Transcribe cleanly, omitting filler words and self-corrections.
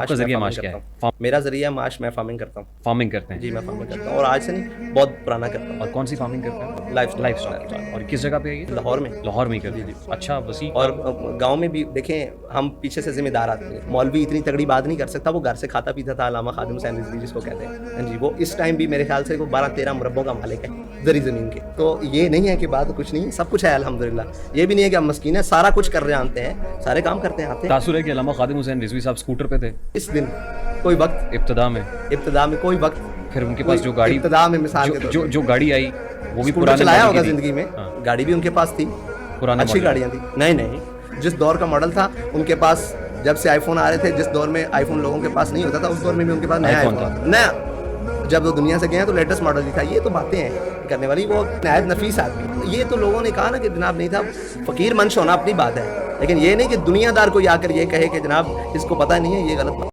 آپ کا ذریعہ معاش کیا ہے؟ میرا ذریعہ معاش میں فارمنگ کرتا ہوں. فارمنگ کرتے ہیں جی میں فارمنگ کرتا ہوں اور آج سے نہیں بہت پرانا کرتا ہوں. اور کون سی فارمنگ کرتے ہیں؟ Life style. اور کس جگہ پہ ہے یہ؟ لاہور میں. لاہور میں ہی کرتے ہیں. اچھا وسیع. اور گاؤں میں بھی دیکھیں ہم پیچھے سے ذمہ دار آتے ہیں. مولوی اتنی تگڑی بات نہیں کر سکتا, وہ گھر سے کھاتا پیتا تھا. علامہ خادم حسین رضوی جس کو کہتے ہیں جی, وہ اس ٹائم بھی میرے خیال سے 12-13 مربوں کا مالک ہے زری زمین کے. تو یہ نہیں ہے کہ بات کچھ نہیں, سب کچھ ہے الحمدللہ. یہ بھی نہیں ہے کہ ہم مسکین ہیں, سارا کچھ کر رہے آتے ہیں, سارے کام کرتے ہیں آتے ہیں. تاثر ہے کہ علامہ خادم حسین رضوی صاحب اسکوٹر پہ تھے اس دن کوئی وقت ابتدا میں کوئی وقت, پھر ان کے پاس جو گاڑی ابتدا میں مثال کے جو گاڑی آئی وہ بھی پرانے چلایا ماڈل ہوگا کی تھی. زندگی میں. گاڑی بھی ان کے پاس تھی, پرانے اچھی ماڈل. گاڑیاں تھی. نہیں جس دور کا ماڈل تھا ان کے پاس, جب سے آئی فون آ رہے تھے, جس دور میں آئی فون لوگوں کے پاس نہیں ہوتا تھا اس دور میں بھی ان کے پاس نیا آئی فون تھا. نیا جب وہ دنیا سے گئے ہیں تو لیٹسٹ ماڈل ہی تھا. یہ تو باتیں ہیں کرنے والی, وہ نہایت نفیس آدمی. یہ تو لوگوں نے کہا نا کہ جناب نہیں تھا, فقیر منش ہونا اپنی بات ہے, لیکن یہ نہیں کہ دنیا دار کوئی آ کر یہ کہے کہ جناب اس کو پتہ نہیں ہے, یہ غلط بات.